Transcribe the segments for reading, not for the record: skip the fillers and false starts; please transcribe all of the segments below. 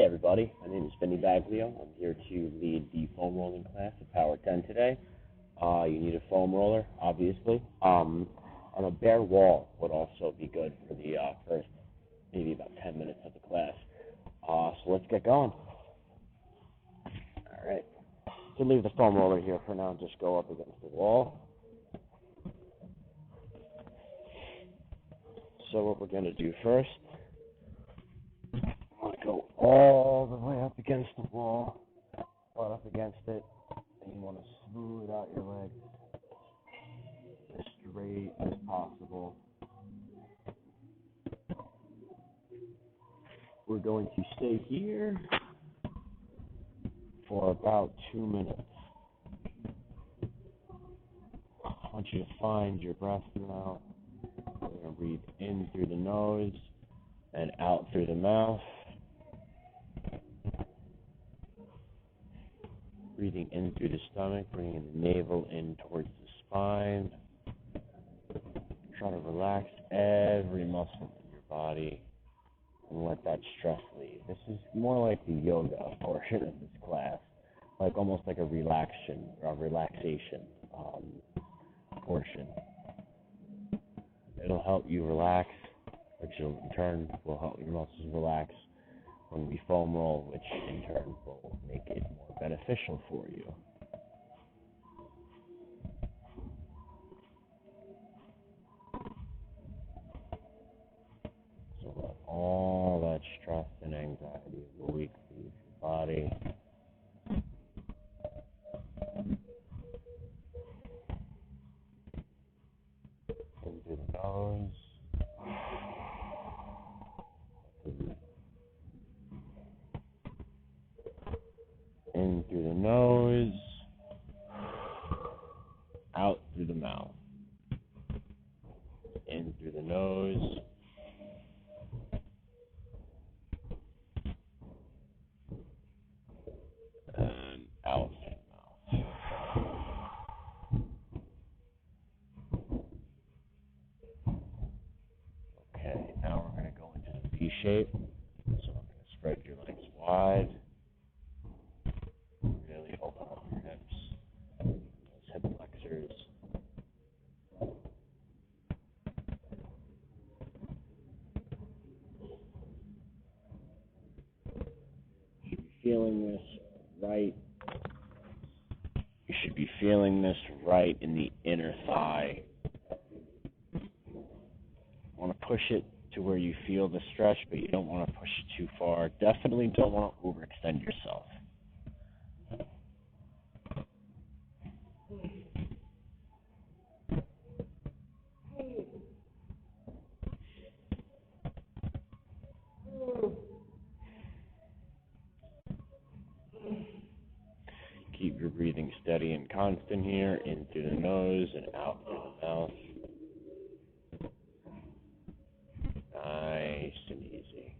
everybody. My name is Benny Baglio. I'm here to lead the foam rolling class at Power 10 today. You need a foam roller, obviously. On a bare wall would also be good for the first maybe about 10 minutes of the class. So let's get going. All right. So leave the foam roller here for now and just go up against the wall. So what we're going to do first, I'm going to go all the way up against the wall, butt up against it, and you want to smooth out your legs as straight as possible. We're going to stay here for about 2 minutes. I want you to find your breath now. We're going to breathe in through the nose and out through the mouth. Breathing in through the stomach, bringing the navel in towards the spine. Try to relax every muscle in your body and let that stress leave. This is more like the yoga portion of this class, like almost like a relaxation portion. It'll help you relax, which in turn will help your muscles relax when we foam roll, which in turn will make it more beneficial for you. So let all that stress and anxiety of the week leave your body. In through the nose. In through the nose, out through the mouth. In through the nose, and out through the mouth. Okay, now we're going to go into the V shape. So I'm going to spread your legs wide. Really open up your hips, those hip flexors. You should be feeling this right. You should be feeling this right in the inner thigh. You want to push it to where you feel the stretch, but you don't want to push it too far. Definitely don't want to overextend yourself. Keep your breathing steady and constant here, in through the nose and out through the mouth. Nice and easy.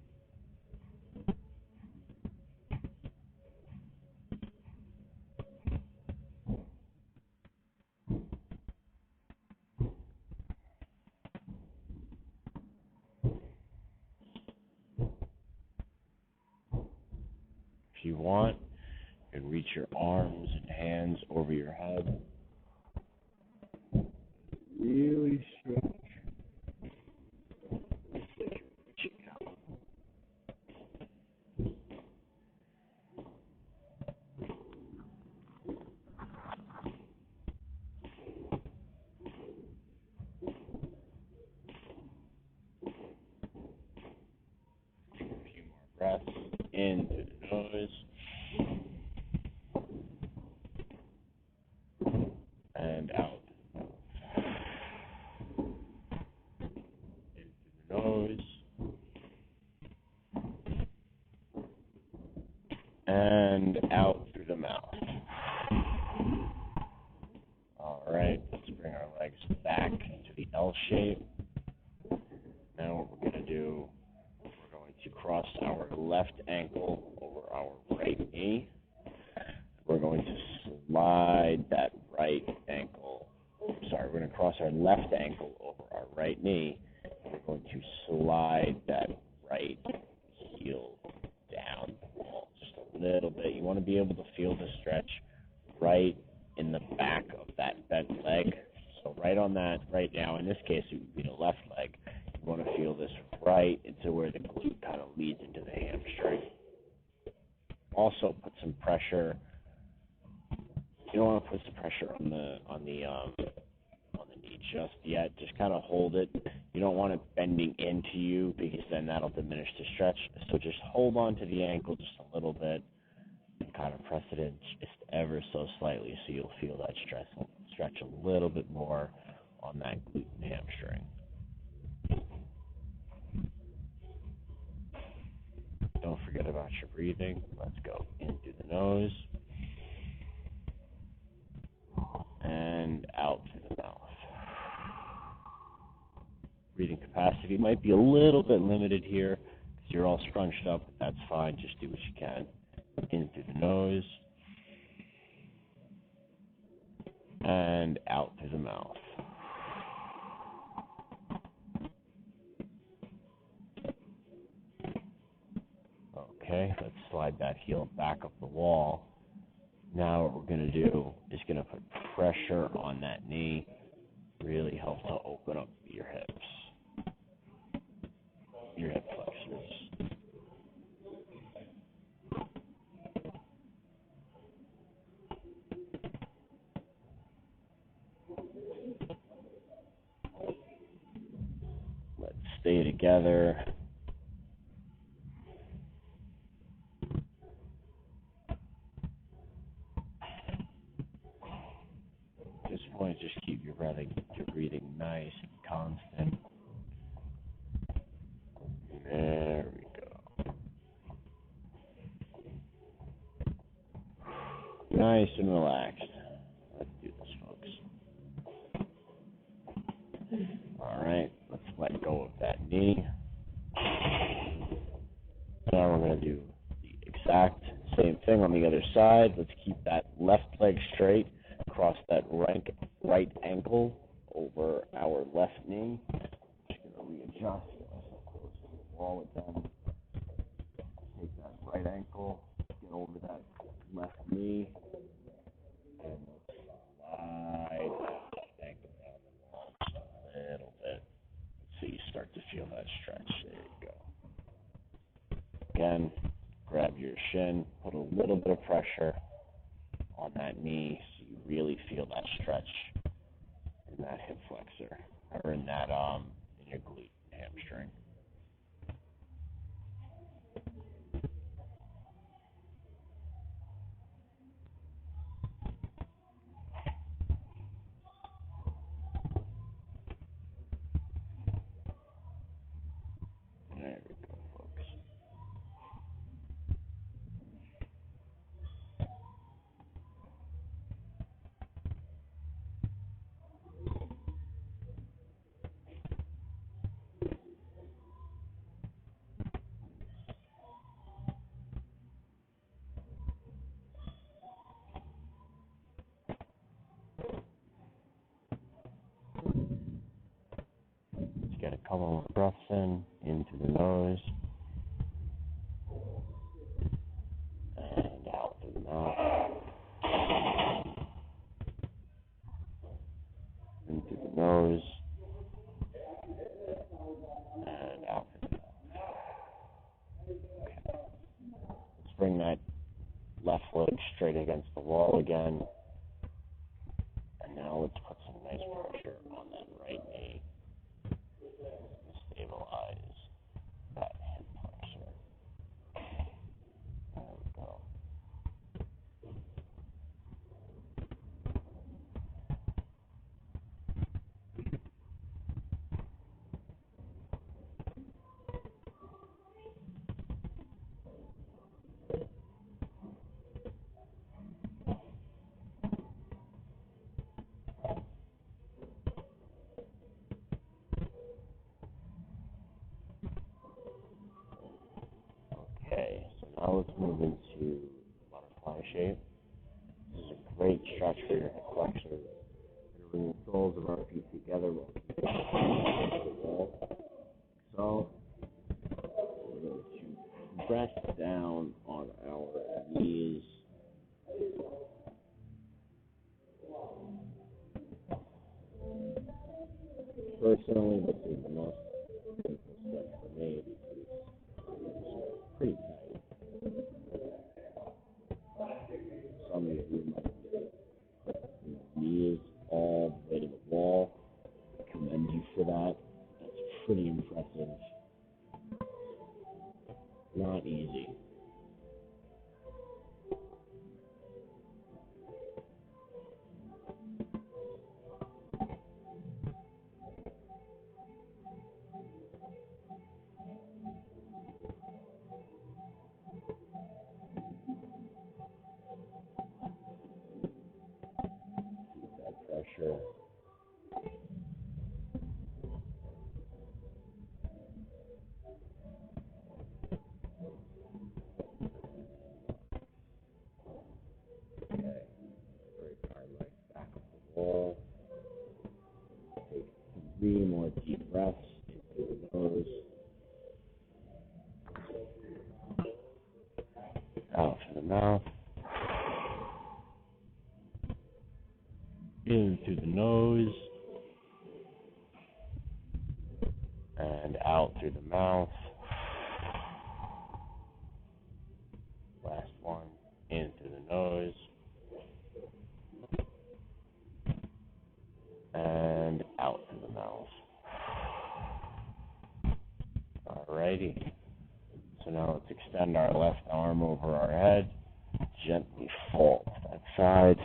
If you want, you can reach your arms and hands over your head. Really stretch. Reaching out. Take a few more breaths in through the nose. And out. In through the nose. And out through the mouth. All right, let's bring our legs back to the L shape. Now what we're going to do, we're going to cross our left ankle over our right knee. We're going to slide that right ankle. We're going to cross our left ankle over our right knee. We're going to slide that right heel down. little bit. You want to be able to feel the stretch right in the back of that bent leg. So right on that, right now, in this case, it would be the left leg. You want to feel this right into where the glute kind of leads into the hamstring. Also, put some pressure. You don't want to put some pressure on the knee just yet. Just kind of hold it. You don't want it bending into you because then that'll diminish the stretch. So just hold on to the ankle just a little bit and kind of press it in just ever so slightly so you'll feel that stretch a little bit more on that glute and hamstring. Don't forget about your breathing. Let's go in through the nose and out through the mouth. Breathing capacity might be a little bit limited here because you're all scrunched up, but that's fine. Just do what you can. In through the nose and out through the mouth. Okay, let's slide that heel back up the wall. Now what we're going to do is going to put pressure on that knee. Really help to open up your hips, your hip flexors. Let's stay together. At this point, just keep your breathing nice and constant. There we go. Nice and relaxed. Let's do this, folks. All right, let's let go of that knee. Now we're going to do the exact same thing on the other side. Let's keep that left leg straight, cross that right ankle over our left knee. Just going to readjust, close to the wall with them. Take that right ankle, get over that left knee, and slide that ankle down the wall just a little bit. So you start to feel that stretch. There you go. Again, grab your shin, put a little bit of pressure on that knee so you really feel that stretch in that hip flexor, or in that in your glute hamstring. There we go, folks. Let's get a couple more breaths into the nose and out through the mouth. In through the nose and out through the mouth. Okay. Let's bring that left leg straight against the wall again. And now let's put some nice pressure on that right knee to stabilize that hip flexor. There we go. Okay, so now let's move into butterfly shape. This is a great stretch for your hip flexors. You're going to bring the soles of our feet together. So we're going to press down on our 3 more deep breaths into the nose, out through the mouth, in through the nose, and out through the mouth. Last one, in through the nose, and out through the mouth. Alrighty. So now let's extend our left arm over our head, gently fold that side,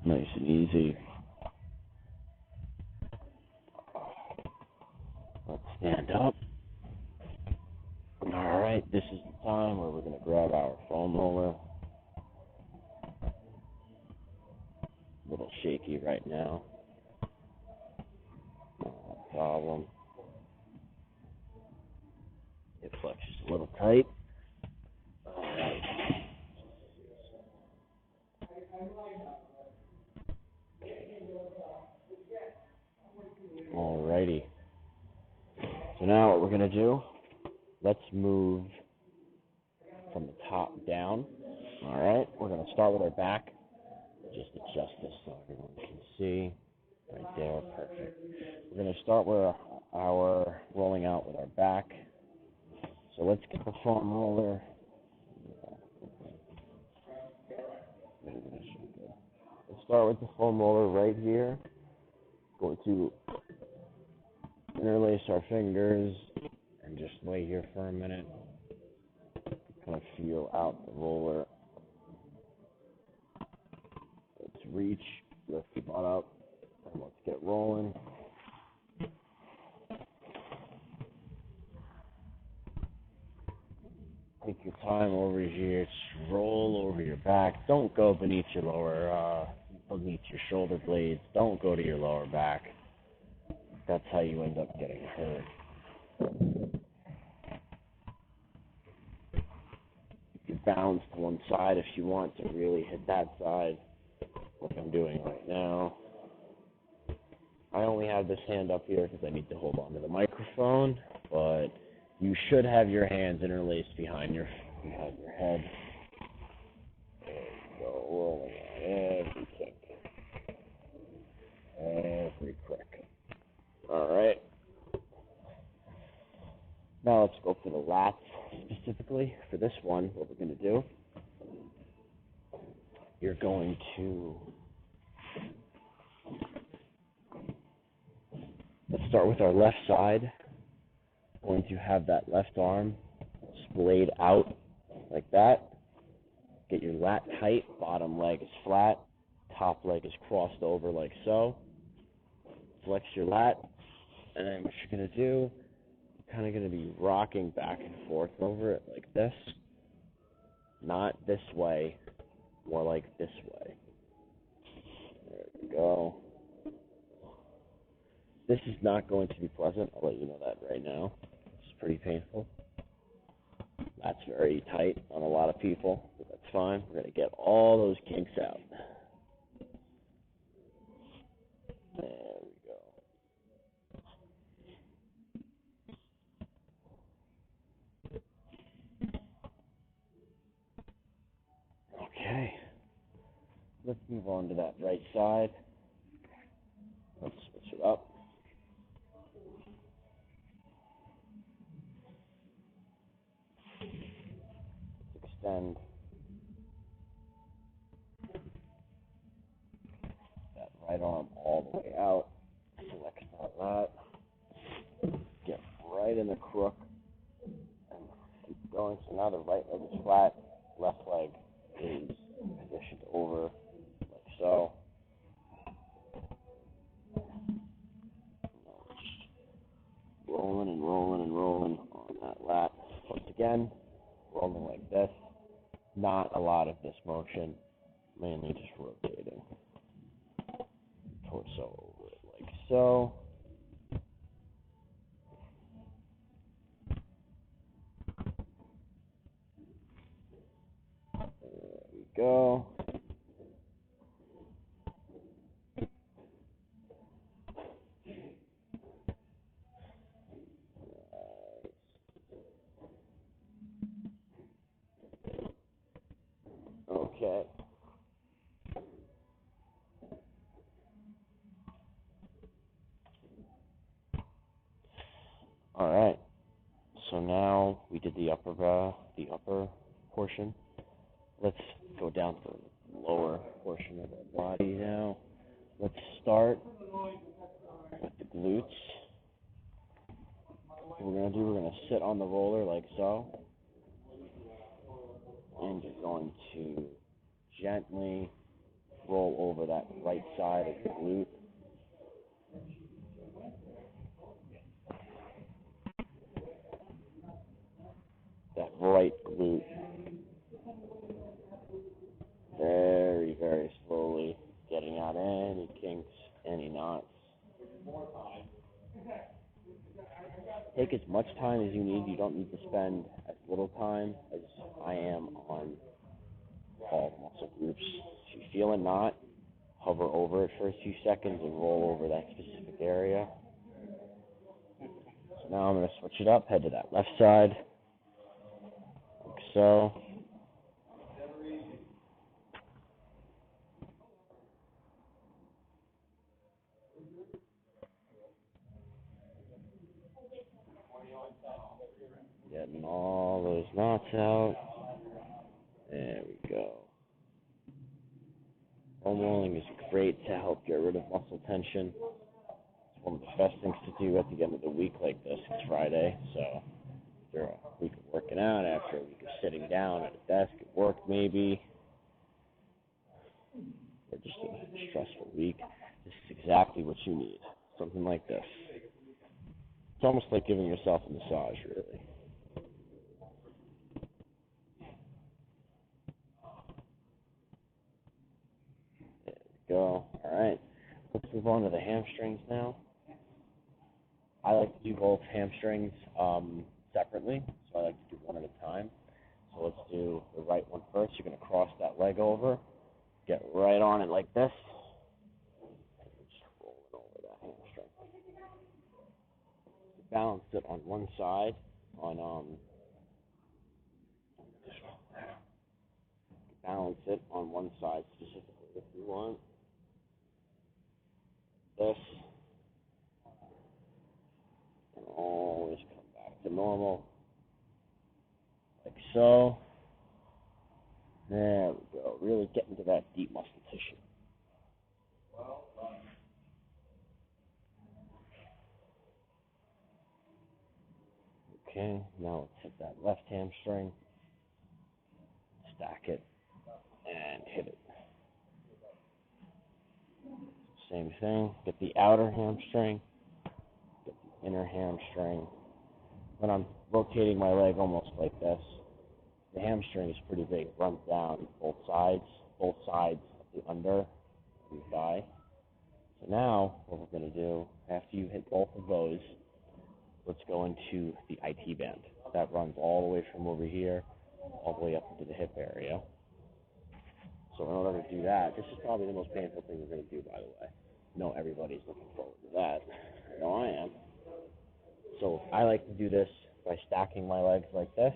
nice and easy. Let's stand up. Alright, this is the time where we're going to grab our foam roller. A little shaky right now. No problem. Hip flexors a little tight. Alright. Alrighty. So now what we're going to do, let's move from the top down. Alright, we're going to start with our back. Just adjust this so everyone can see. Right there, perfect. We're going to start with our rolling out with our back. So let's get the foam roller. Let's start with the foam roller right here. Going to interlace our fingers and just lay here for a minute. Kind of feel out the roller. Let's reach, lift the butt up, and let's get rolling. Take your time over here. Just roll over your back. Don't go beneath your beneath your shoulder blades. Don't go to your lower back. That's how you end up getting hurt. You can bounce to one side if you want to really hit that side, like I'm doing right now. I only have this hand up here because I need to hold on to the microphone, but you should have your hands interlaced behind your head. There you go, rolling on every kick. Every crick. Alright. Now let's go for the lats specifically. For this one, what we're going to do, you're going to, let's start with our left side. We're going to have that left arm splayed out like that. Get your lat tight, bottom leg is flat, top leg is crossed over like so. Flex your lat, and then what you're going to do, you're kind of going to be rocking back and forth over it like this. Not this way, more like this way. There we go. This is not going to be pleasant, I'll let you know that right now. It's pretty painful. That's very tight on a lot of people, but that's fine. We're going to get all those kinks out. There we go. Okay. Let's move on to that right side. Let's switch it up. Let's extend that right arm all the way out. Flex that lat. Get right in the crook and keep going. So now the right leg is flat, left leg is positioned over like so. Rolling and rolling and rolling on that lat. Once again, rolling like this. Not a lot of this motion, mainly just rotating. Torso over it like so. There we go. Okay. All right. So now we did the upper portion. Let's go down to the lower portion of our body now. Let's start with the glutes. What we're going to sit on the roller like so. And you're going to gently roll over that right side of the glute. That right glute. Very, very slowly, getting out any kinks, any knots. Take as much time as you need. You don't need to spend as little time as I am on all muscle groups. If you feel a knot, hover over it for a few seconds and roll over that specific area. So now I'm going to switch it up, head to that left side, like so. Getting all those knots out. There we go. Foam rolling is great to help get rid of muscle tension. It's one of the best things to do at the end of the week like this. It's Friday, so after a week of working out, after a week of sitting down at a desk at work maybe, or just a stressful week, this is exactly what you need. Something like this. It's almost like giving yourself a massage, really. There we go. All right. Let's move on to the hamstrings now. I like to do both hamstrings separately, so I like to do one at a time. So let's do the right one first. You're going to cross that leg over, get right on it like this, and just roll it over that hamstring. Balance it on one side, balance it on one side specifically if you want. This, and always come back to normal, like so. There we go. Really get into that deep muscle tissue. Okay, now let's hit that left hamstring, stack it, and hit it. Same thing, get the outer hamstring, get the inner hamstring. When I'm rotating my leg almost like this, the hamstring is pretty big, runs down both sides of the under of your thigh. So now, what we're going to do, after you hit both of those, let's go into the IT band. That runs all the way from over here, all the way up into the hip area. So in order to do that, this is probably the most painful thing we're going to do, by the way. I know everybody's looking forward to that. I know I am. So I like to do this by stacking my legs like this,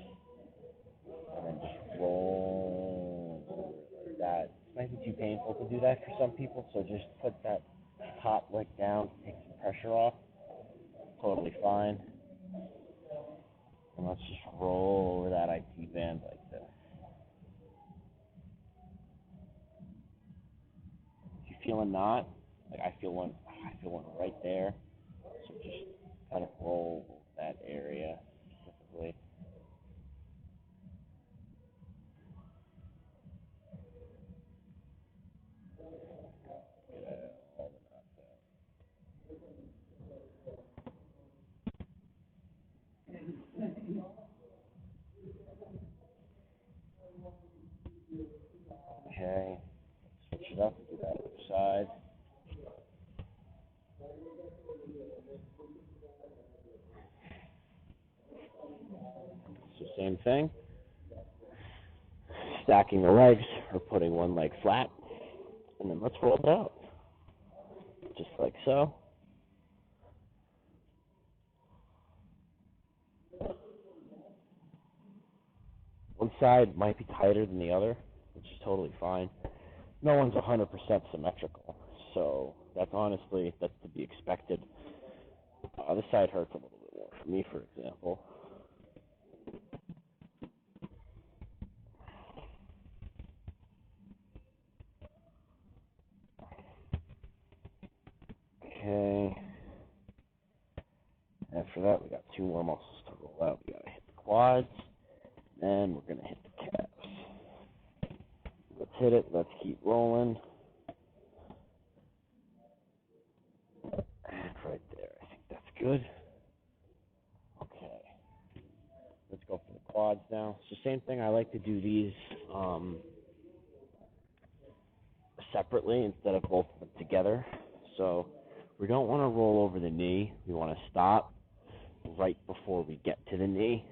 and then just roll over like that. It might be too painful to do that for some people, so just put that top leg down, take some pressure off. Totally fine. And let's just roll over that IT band like this. If you feel a knot, like I feel one right there. So just kind of roll that area specifically. Get all the knots out. Okay. Switch it up, do that other side. So same thing. Stacking the legs or putting one leg flat. And then let's roll it out. Just like so. One side might be tighter than the other. which is totally fine. No one's 100% symmetrical, so that's to be expected. This side hurts a little bit more for me, for example. Okay. After that, we got two more muscles to roll out. We gotta hit the quads, and we're gonna hit the calves. Let's hit it. Let's keep rolling. And right there, I think that's good. Okay. Let's go for the quads now. So same thing. I like to do these separately instead of both of them together. So we don't want to roll over the knee. We want to stop right before we get to the knee.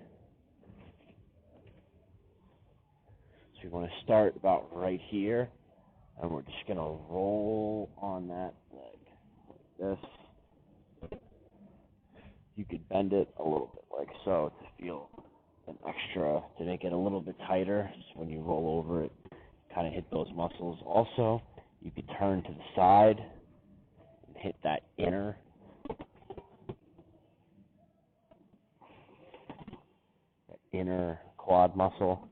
So we want to start about right here, and we're just going to roll on that leg like this. You could bend it a little bit like so to feel an extra, to make it a little bit tighter. So when you roll over it, kind of hit those muscles. Also, you could turn to the side and hit that inner quad muscle.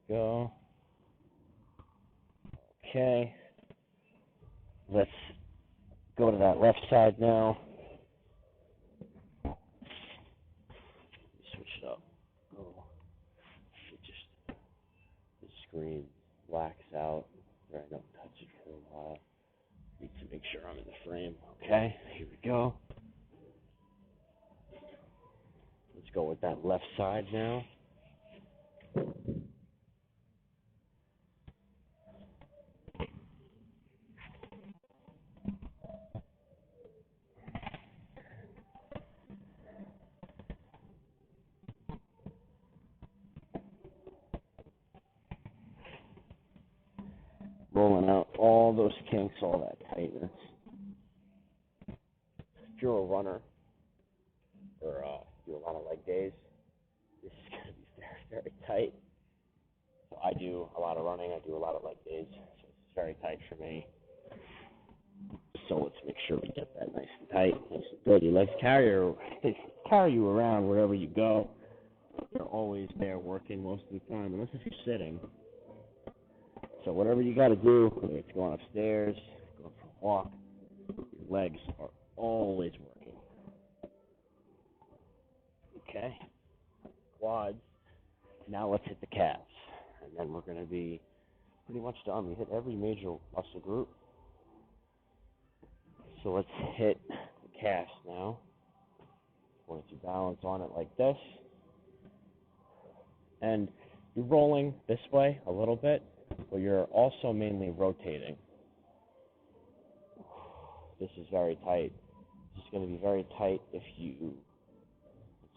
Go. Okay. Let's go to that left side now. Switch it up. Oh, just the screen blacks out. I don't touch it for a while. Need to make sure I'm in the frame. Okay, here we go. Let's go with that left side now. Rolling out all those kinks, all that tightness. If you're a runner or do a lot of leg days, this is going to be very, very tight. So I do a lot of running, I do a lot of leg days, so it's very tight for me. So let's make sure we get that nice and tight, nice and good. Your legs carry you around wherever you go. They're always there working most of the time, unless if you're sitting. So whatever you got to do, whether it's going upstairs, going for a walk, your legs are always working. Okay, quads. Now let's hit the calves, and then we're going to be pretty much done. We hit every major muscle group. So let's hit the calves now. Going to balance on it like this. And you're rolling this way a little bit, but you're also mainly rotating. This is very tight. This is going to be very tight if you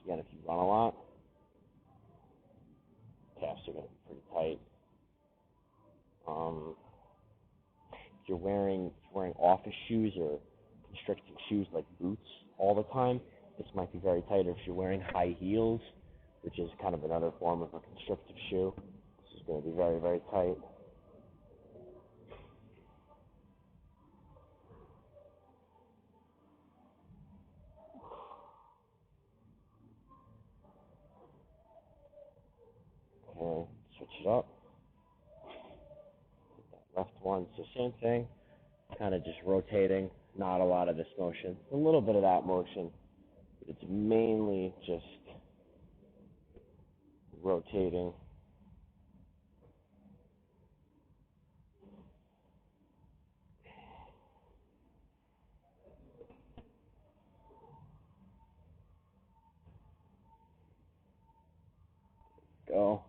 run a lot. Calves are going to be pretty tight. If you're wearing office shoes or constricting shoes like boots all the time, this might be very tight. Or if you're wearing high heels, which is kind of another form of a constrictive shoe, this is going to be very, very tight. Okay, switch it up. That left one, so same thing, kind of just rotating, not a lot of this motion. A little bit of that motion. It's mainly just rotating. Go.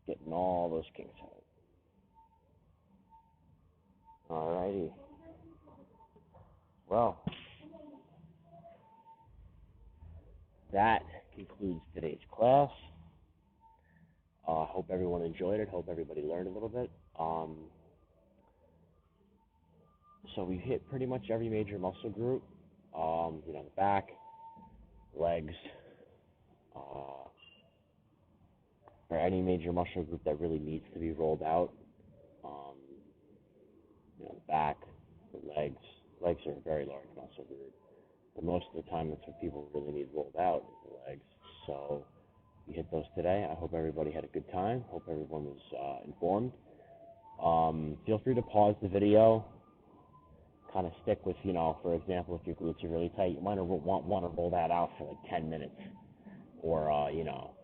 Getting all those kinks out. Alrighty. Well, that concludes today's class. Hope everyone enjoyed it. Hope everybody learned a little bit. So we hit pretty much every major muscle group. The back, legs, or any major muscle group that really needs to be rolled out. The back, the legs. Legs are a very large muscle group. But most of the time, that's what people really need rolled out, is the legs. So we hit those today. I hope everybody had a good time. Hope everyone was informed. Feel free to pause the video. Kind of stick with, for example, if your glutes are really tight, you might want to roll that out for like 10 minutes. Or,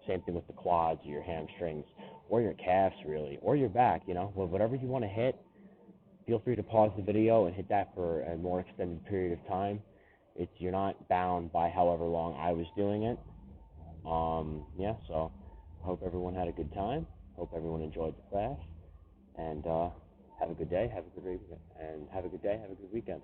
same thing with the quads or your hamstrings or your calves, really, or your back, whatever you want to hit. Feel free to pause the video and hit that for a more extended period of time. You're not bound by however long I was doing it. So I hope everyone had a good time. Hope everyone enjoyed the class. And have a good day, have a good weekend.